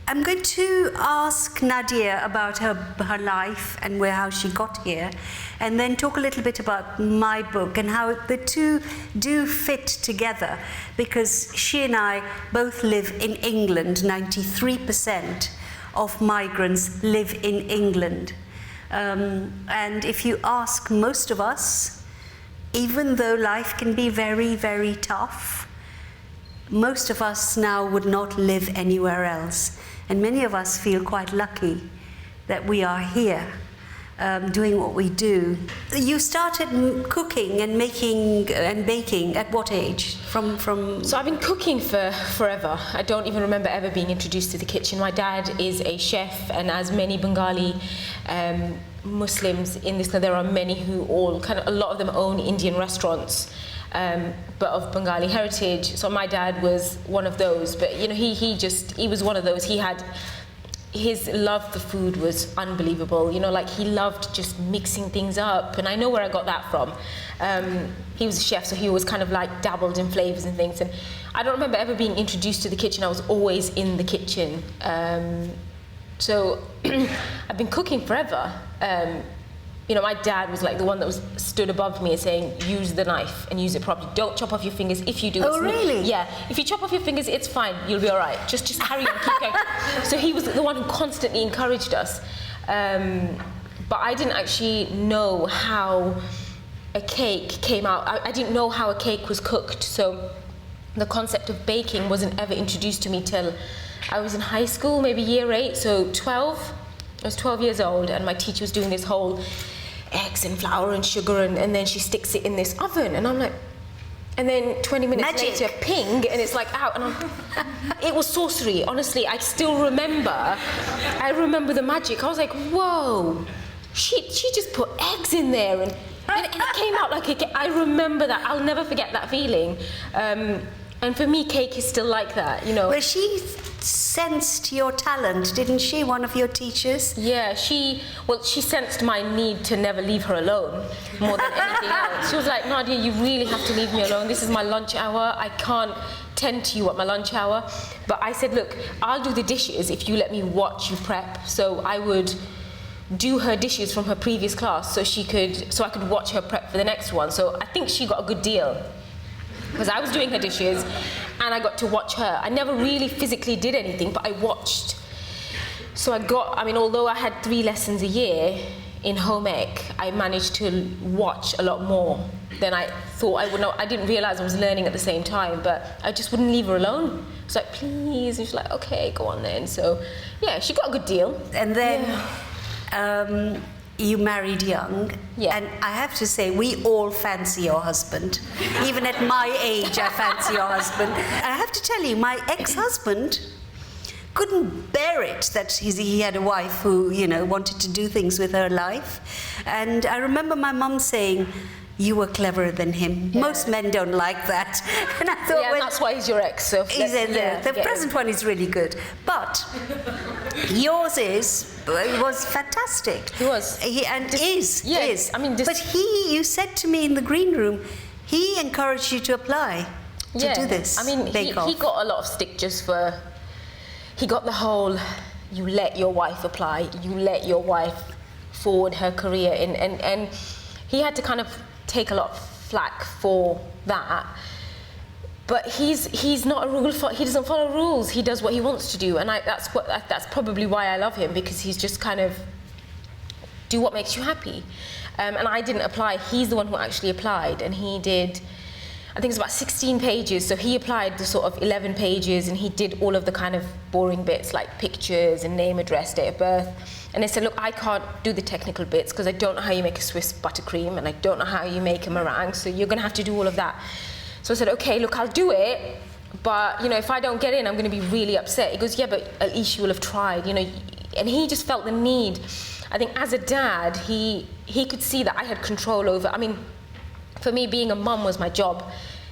I'm going to ask Nadiya about her life and how she got here, and then talk a little bit about my book and how the two do fit together, because she and I both live in England. 93% of migrants live in England. And if you ask most of us, even though life can be very, very tough, most of us now would not live anywhere else. And many of us feel quite lucky that we are here doing what we do. You started cooking and making and baking at what age? So I've been cooking for forever. I don't even remember ever being introduced to the kitchen. My dad is a chef, and as many Bengali Muslims in this, there are many who a lot of them own Indian restaurants, but of Bengali heritage. So my dad was one of those, but you know, he was one of those. His love for food was unbelievable. You know, like he loved just mixing things up, and I know where I got that from. He was a chef, so he always kind of like dabbled in flavors and things, and I don't remember ever being introduced to the kitchen. I was always in the kitchen. So I've been cooking forever. You know, my dad was like the one that stood above me and saying, use the knife and use it properly. Don't chop off your fingers. If you do, oh, really? Yeah. If you chop off your fingers, it's fine. You'll be all right. Just carry on, keep going. So he was the one who constantly encouraged us. But I didn't actually know how a cake came out. I didn't know how a cake was cooked. So the concept of baking wasn't ever introduced to me till I was in high school, maybe year 8, so 12. I was 12 years old, and my teacher was doing this whole eggs and flour and sugar, and then she sticks it in this oven, and I'm like, and then 20 minutes Magic. later, ping, and it's like out, and it was sorcery. Honestly, I still remember. I remember the magic. I was like, whoa, she just put eggs in there, and it came out like a cake. I remember that. I'll never forget that feeling. And for me, cake is still like that, you know. Well, she sensed your talent, didn't she? One of your teachers? Yeah, she sensed my need to never leave her alone more than anything else. She was like, Nadiya, you really have to leave me alone. This is my lunch hour. I can't tend to you at my lunch hour. But I said, look, I'll do the dishes if you let me watch you prep. So I would do her dishes from her previous class so I could watch her prep for the next one. So I think she got a good deal, because I was doing her dishes and I got to watch her. I never really physically did anything, but I watched. So although I had 3 lessons a year in home ec, I managed to watch a lot more than I thought I would know. I didn't realize I was learning at the same time, but I just wouldn't leave her alone. I was like, please, and she's like, okay, go on then. So yeah, she got a good deal. And then you married young, yeah. And I have to say, we all fancy your husband. Even at my age, I fancy your husband. I have to tell you, my ex-husband couldn't bear it that he had a wife who, you know, wanted to do things with her life. And I remember my mum saying, you were cleverer than him. Yeah. Most men don't like that. And I thought, yeah, that's why he's your ex. So the present one is really good, but yours was fantastic. He was. Is. I mean, but you said to me in the green room, he encouraged you to apply to do this. I mean, he got a lot of stick just for. He got the whole, you let your wife apply, you let your wife forward her career, and he had to kind of take a lot of flack for that. But he's not a rule. He doesn't follow rules. He does what he wants to do, and that's probably why I love him, because he's just kind of do what makes you happy. And I didn't apply. He's the one who actually applied, and he did. I think it's about 16 pages. So he applied the sort of 11 pages, and he did all of the kind of boring bits like pictures and name, address, date of birth. And they said, look, I can't do the technical bits because I don't know how you make a Swiss buttercream, and I don't know how you make a meringue. So you're going to have to do all of that. So I said, okay, look, I'll do it, but you know, if I don't get in, I'm going to be really upset. He goes, yeah, but at least you will have tried, you know. And he just felt the need. I think as a dad, he could see that I had control over. I mean, for me, being a mum was my job.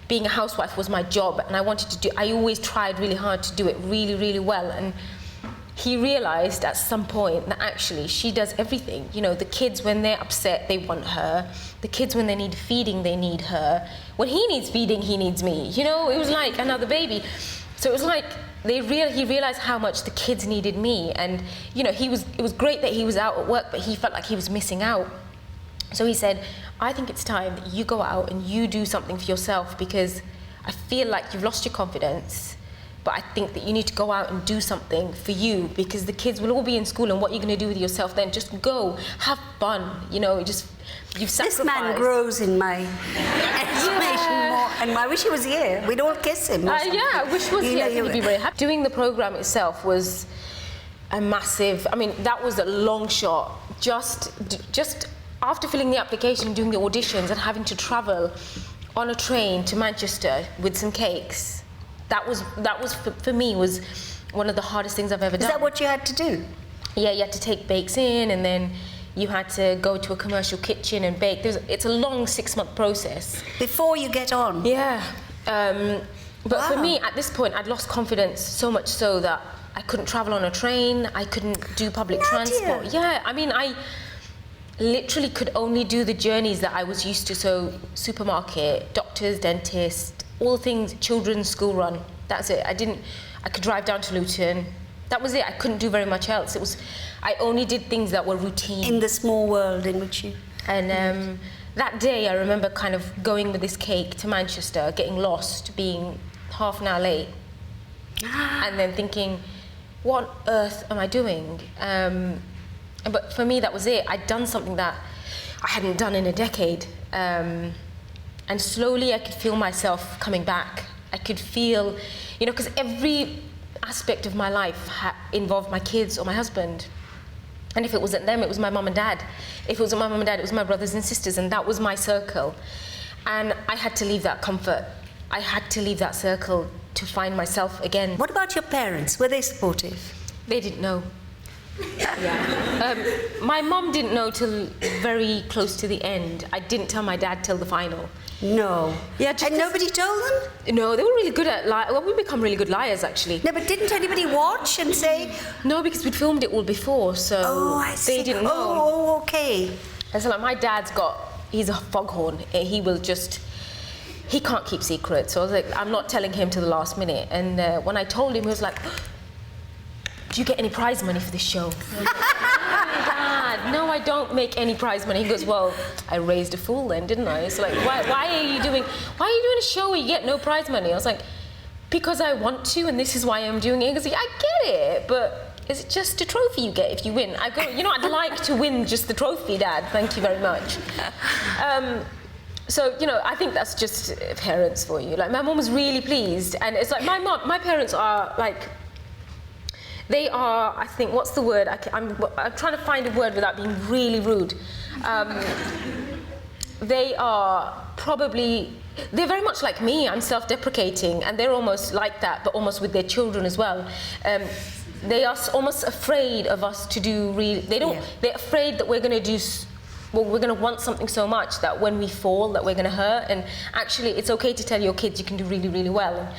Being a housewife was my job, and I always tried really hard to do it really, really well. And he realized at some point that actually she does everything. You know, the kids, when they're upset, they want her. The kids, when they need feeding, they need her. When he needs feeding, he needs me. You know, it was like another baby. So it was like he realized how much the kids needed me, and you know, it was great that he was out at work, but he felt like he was missing out. So he said, I think it's time that you go out and you do something for yourself, because I feel like you've lost your confidence, but I think that you need to go out and do something for you, because the kids will all be in school, and what you're going to do with yourself then, just go, have fun, you know, you've sacrificed. This man grows in my estimation more, and I wish he was here. We'd all kiss him. Yeah, I wish he was here. I think he'd be very happy. Doing the program itself was a massive, I mean, that was a long shot. Just after filling the application, doing the auditions, and having to travel on a train to Manchester with some cakes, that was for me was one of the hardest things I've ever done. Is that what you had to do? Yeah, you had to take bakes in, and then you had to go to a commercial kitchen and bake. It's a long 6-month process. Before you get on? Yeah. But Wow. for me, at this point, I'd lost confidence so much so that I couldn't travel on a train, I couldn't do public transport. Yeah, I mean, I literally could only do the journeys that I was used to, so supermarket, doctors, dentist, all things, children's school run. That's it. I could drive down to Luton. That was it. I couldn't do very much else. I only did things that were routine. In the small world in which you... And that day, I remember kind of going with this cake to Manchester, getting lost, being half an hour late, and then thinking, what on earth am I doing? But for me, that was it. I'd done something that I hadn't done in a decade. And slowly I could feel myself coming back. I could feel, you know, because every aspect of my life involved my kids or my husband. And if it wasn't them, it was my mum and dad. If it wasn't my mum and dad, it was my brothers and sisters, and that was my circle. And I had to leave that comfort. I had to leave that circle to find myself again. What about your parents? Were they supportive? They didn't know. Yeah. My mum didn't know till very close to the end. I didn't tell my dad till the final. No. Yeah, and nobody told them? No, they were really good at lying. Well, we become really good liars, actually. No, but didn't anybody watch and say... No, because we'd filmed it all before, so they didn't know. Oh, okay. And so, like, my dad's he's a foghorn. He can't keep secrets. So I was like, I'm not telling him to the last minute. And when I told him, he was like, do you get any prize money for this show? Dad, no, I don't make any prize money. He goes, well, I raised a fool then, didn't I? So like, why are you doing a show where you get no prize money? I was like, because I want to, and this is why I'm doing it. He goes, yeah, I get it, but is it just a trophy you get if you win? I go, you know, I'd like to win just the trophy, Dad. Thank you very much. So, you know, I think that's just parents for you. Like, my mom was really pleased, and it's like my parents are like, they are, I think, what's the word? I'm trying to find a word without being really rude. They are they're very much like me. I'm self-deprecating, and they're almost like that, but almost with their children as well. They are almost afraid of us to do they're afraid that we're going to do, we're going to want something so much that when we fall, that we're going to hurt. And actually, it's okay to tell your kids you can do really, really well.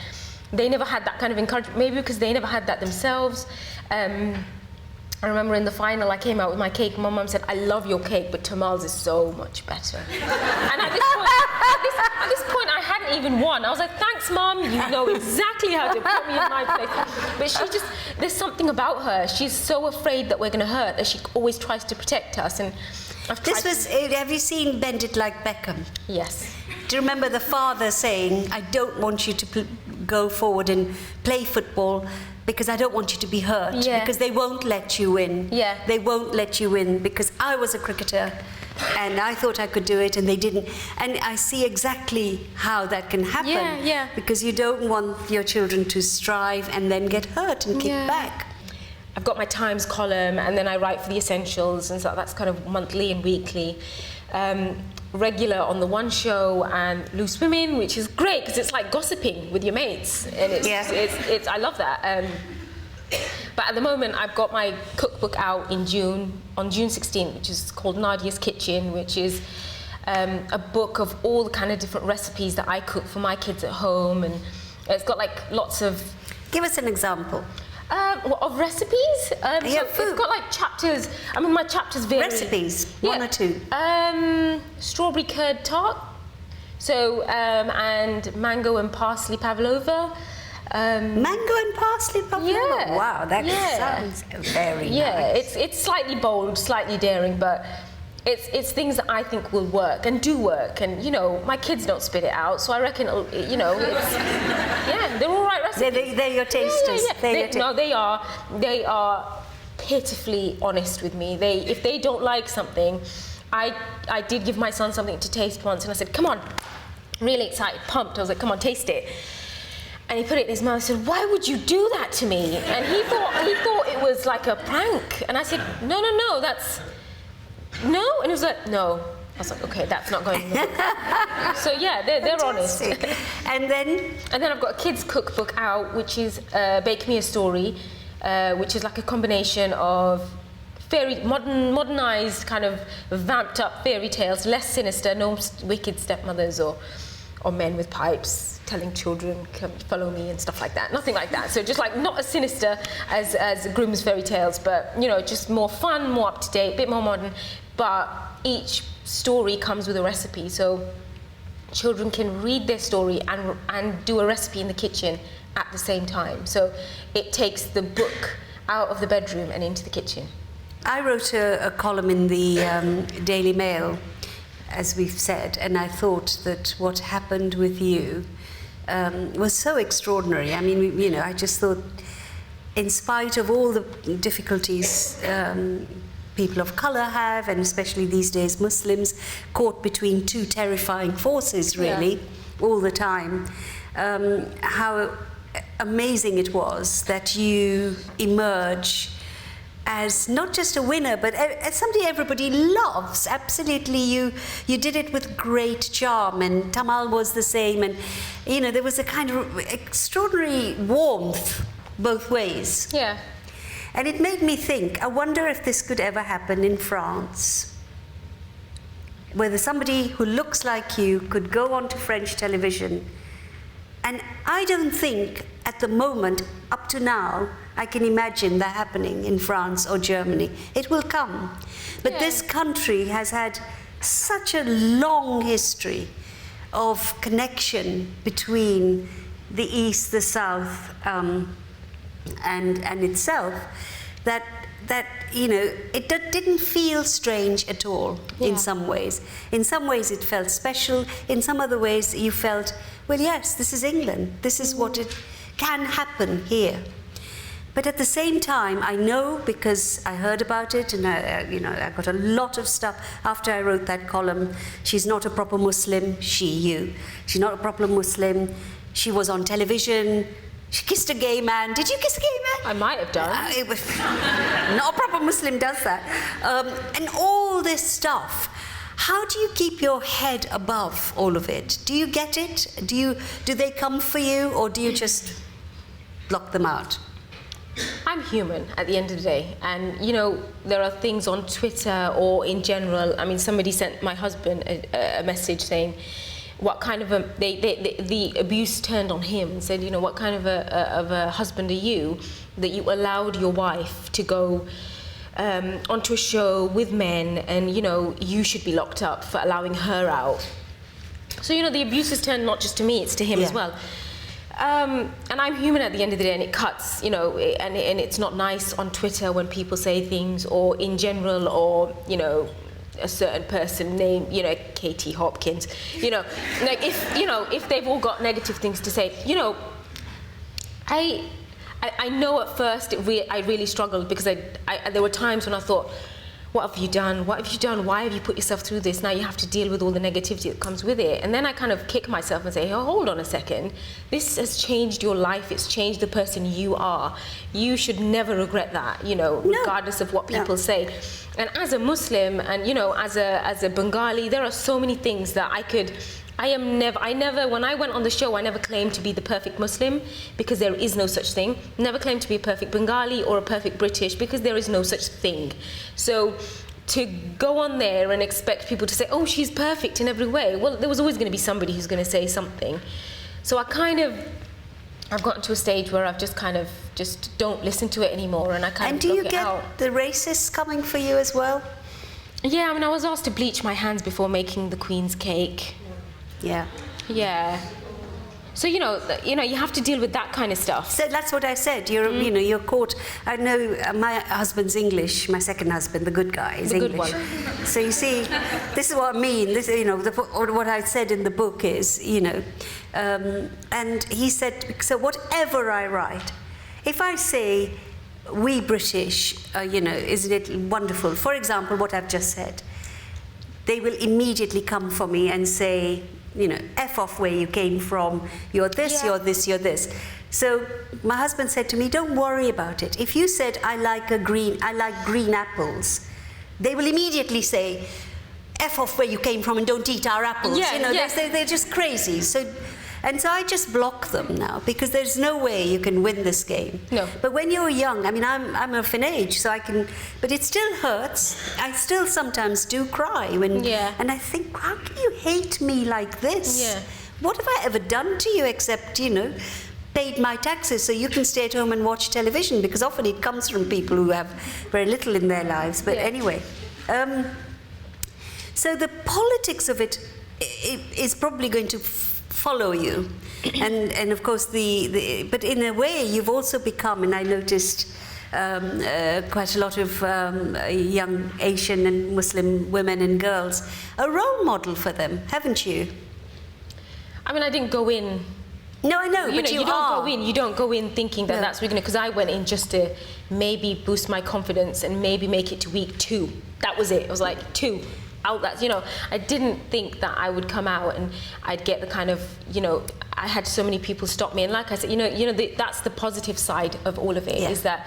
And they never had that kind of encouragement, maybe because they never had that themselves. I remember in the final, I came out with my cake. My mum said, I love your cake, but Tamal's is so much better. And at this point, I hadn't even won. I was like, thanks, Mum. You know exactly how to put me in my place. But there's something about her. She's so afraid that we're going to hurt that she always tries to protect us. And have you seen Bend It Like Beckham? Yes. Do you remember the father saying, I don't want you to go forward and play football because I don't want you to be hurt, because they won't let you win. Yeah. They won't let you win because I was a cricketer and I thought I could do it and they didn't. And I see exactly how that can happen. Because you don't want your children to strive and then get hurt and kick back. I've got my Times column, and then I write for the Essentials, and so that's kind of monthly and weekly. Regular on the One Show and Loose Women, which is great because it's like gossiping with your mates, and it's I love that. But at the moment, I've got my cookbook out on June 16th, which is called Nadiya's Kitchen, which is a book of all the kind of different recipes that I cook for my kids at home, and it's got like lots of. Give us an example. Of recipes? It's got like chapters. I mean, my chapters vary. Recipes, one or two. Strawberry curd tart. So, and mango and parsley pavlova. Mango and parsley pavlova. Yeah. Wow, that sounds very nice. It's slightly bold, slightly daring, but it's things that I think will work and do work. And my kids don't spit it out, so I reckon it's they're all right recipes. They're your tasters. No, they are pitifully honest with me. If they don't like something, I did give my son something to taste once, and I said, "Come on," really excited, pumped. I was like, "Come on, taste it." And he put it in his mouth and said, "Why would you do that to me?" And he thought it was like a prank. And I said, "No, that's no." And he was like, "No." I was like, "Okay, that's not going in the book." So yeah, they're honest. And then I've got a kids' cookbook out, which is Bake Me a Story, which is like a combination of modernized, kind of vamped up fairy tales, less sinister, no wicked stepmothers or men with pipes telling children, "Come follow me," and stuff like that. Nothing like that. So just like not as sinister as Grimm's fairy tales, but just more fun, more up to date, a bit more modern. But each story comes with a recipe, so children can read their story and do a recipe in the kitchen at the same time. So it takes the book out of the bedroom and into the kitchen. I wrote a column in the Daily Mail, as we've said, and I thought that what happened with you was so extraordinary. I mean, I just thought, in spite of all the difficulties people of colour have, and especially these days Muslims, caught between two terrifying forces, really, all the time, how amazing it was that you emerge as not just a winner, but as somebody everybody loves. Absolutely, you did it with great charm, and Tamal was the same, and there was a kind of extraordinary warmth both ways. Yeah. And it made me think, I wonder if this could ever happen in France, whether somebody who looks like you could go onto French television. And I don't think at the moment, up to now, I can imagine that happening in France or Germany. It will come. But this country has had such a long history of connection between the East, the South, and itself, that it didn't feel strange at all. In some ways. In some ways it felt special. In some other ways you felt, well, yes, this is England. This is what it can happen here. But at the same time, I know, because I heard about it, and I got a lot of stuff after I wrote that column. She's not a proper Muslim. She's not a proper Muslim. She was on television. She kissed a gay man. Did you kiss a gay man? I might have done. Not a proper Muslim does that. And all this stuff. How do you keep your head above all of it? Do you get it? Do they come for you, or do you just block them out? I'm human at the end of the day, and there are things on Twitter or in general. I mean, somebody sent my husband a message saying, what kind of the abuse turned on him, and said, what kind of a husband are you that you allowed your wife to go onto a show with men, and you should be locked up for allowing her out. So the abuse is turned not just to me, it's to him as well. And I'm human at the end of the day, and it cuts, and it's not nice on Twitter when people say things, or in general, or a certain person named Katie Hopkins, like if they've all got negative things to say, I know at first I really struggled, because there were times when I thought, what have you done? What have you done? Why have you put yourself through this? Now you have to deal with all the negativity that comes with it. And then I kind of kick myself and say, oh, hold on a second. This has changed your life. It's changed the person you are. You should never regret that, regardless of what people say. And as a Muslim, and as a Bengali, there are so many things that I never, when I went on the show, I never claimed to be the perfect Muslim, because there is no such thing. Never claimed to be a perfect Bengali or a perfect British, because there is no such thing. So to go on there and expect people to say, oh, she's perfect in every way, well, there was always going to be somebody who's going to say something. So I've gotten to a stage where I've just don't listen to it anymore, and I kind of block it out. And do you get the racists coming for you as well? Yeah, I mean, I was asked to bleach my hands before making the Queen's cake. Yeah. Yeah. So you have to deal with that kind of stuff. So that's what I said. You're caught. I know my husband's English. My second husband, the good guy, is The English. good one. So you see, this is what I mean. This, what I said in the book is, and he said, so whatever I write, if I say, we British, isn't it wonderful? For example, what I've just said, they will immediately come for me and say, F off where you came from, you're this, you're this, you're this. So my husband said to me, don't worry about it. If you said, I like green apples, they will immediately say, F off where you came from and don't eat our apples. They're just crazy. So I just block them now, because there's no way you can win this game. No. But when you're young, I mean, I'm of an age, so I can, but it still hurts. I still sometimes do cry and I think, how can you hate me like this? Yeah. What have I ever done to you except, paid my taxes so you can stay at home and watch television? Because often it comes from people who have very little in their lives. But anyway, so the politics of it is probably going to follow you, and of course but in a way you've also become, and I noticed quite a lot of young Asian and Muslim women and girls, a role model for them, haven't you? I mean, I didn't go in. No, I know, but you are. You don't go in thinking that that's we're because I went in just to maybe boost my confidence and maybe make it to week 2. That was it. It was like 2. I didn't think that I would come out and I'd get the kind of, I had so many people stop me. And like I said, that's the positive side of all of it, is that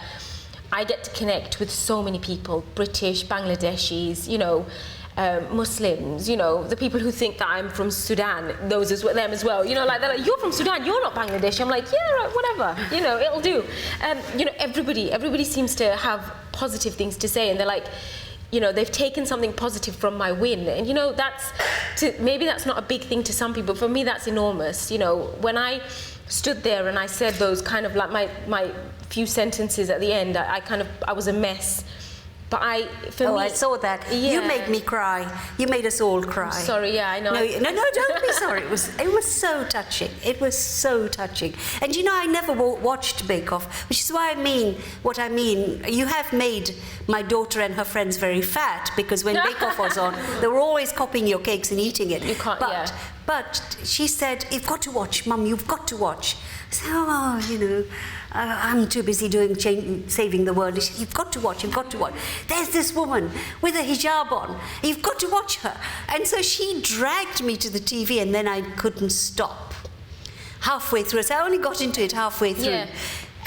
I get to connect with so many people, British, Bangladeshis, Muslims, the people who think that I'm from Sudan, them as well. They're like, you're from Sudan, you're not Bangladeshi. I'm like, yeah, right, whatever, it'll do. Everybody seems to have positive things to say, and they're like, they've taken something positive from my win. And, maybe that's not a big thing to some people. For me, that's enormous. When I stood there and I said those kind of like my few sentences at the end, I was a mess. But I saw that. Yeah. You made me cry. You made us all cry. Sorry, I know. No, don't be sorry. It was so touching. It was so touching. And I never watched Bake Off, which is why I mean what I mean. You have made my daughter and her friends very fat, because when Bake Off was on, they were always copying your cakes and eating it. You can't, But she said, you've got to watch, Mum, you've got to watch. I said, I'm too busy saving the world. She said, you've got to watch. There's this woman with a hijab on. You've got to watch her. And so she dragged me to the TV, and then I couldn't stop. Halfway through. So I only got into it halfway through. Yeah.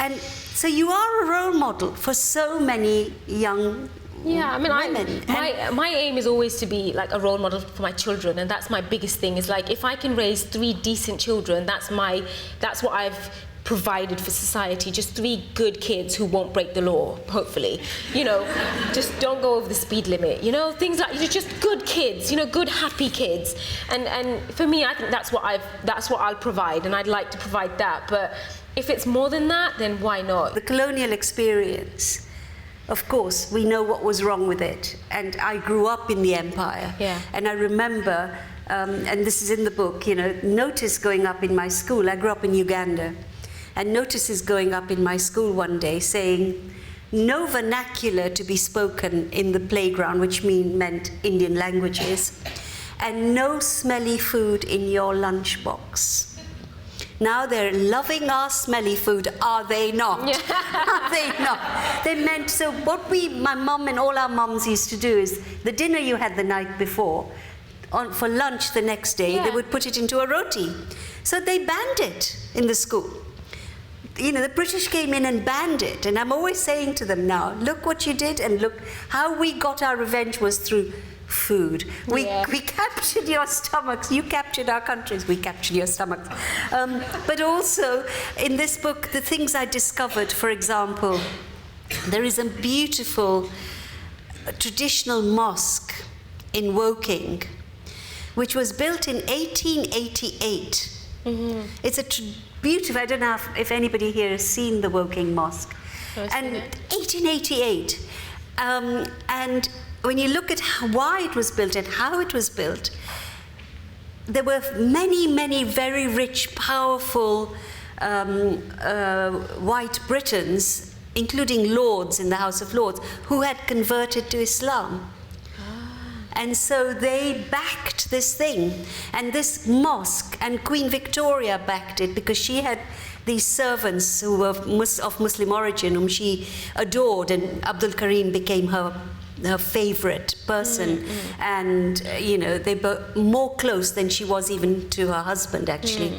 And so you are a role model for so many young women. My aim is always to be like a role model for my children, and that's my biggest thing. Is like, if I can raise 3 decent children, that's what I've provided for society. Just 3 good kids who won't break the law, hopefully. Just don't go over the speed limit. Things like, just good kids. Good happy kids. And for me, I think that's what I'll provide, and I'd like to provide that. But if it's more than that, then why not? The colonial experience. Of course, we know what was wrong with it. And I grew up in the empire. Yeah. And I remember, and this is in the book, notice going up in my school. I grew up in Uganda. And notices going up in my school one day saying, no vernacular to be spoken in the playground, which meant Indian languages, and no smelly food in your lunchbox. Now they're loving our smelly food, are they not? Yeah. Are they not? They meant, so what my mum and all our mums used to do is, the dinner you had the night before, for lunch the next day, they would put it into a roti. So they banned it in the school. The British came in and banned it. And I'm always saying to them now, look what you did, and look how we got our revenge was through food. We captured your stomachs. You captured our countries. We captured your stomachs. But also, in this book, the things I discovered, for example, there is a beautiful traditional mosque in Woking, which was built in 1888. Mm-hmm. It's beautiful. I don't know if anybody here has seen the Woking Mosque. And 1888. And when you look at why it was built and how it was built, there were many, many very rich, powerful white Britons, including lords in the House of Lords, who had converted to Islam. And so they backed this thing. And this mosque, and Queen Victoria backed it because she had these servants who were of Muslim origin, whom she adored, and Abdul Karim became her favorite person. And, you know, they were more close than she was even to her husband, actually.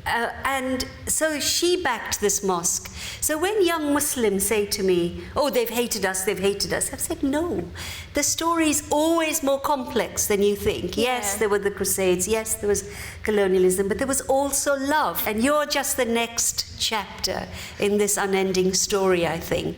And so she backed this mosque. So when young Muslims say to me, oh, they've hated us, I've said, no. The story is always more complex than you think. Yes, there were the Crusades, yes, there was colonialism, but there was also love. And you're just the next chapter in this unending story, I think.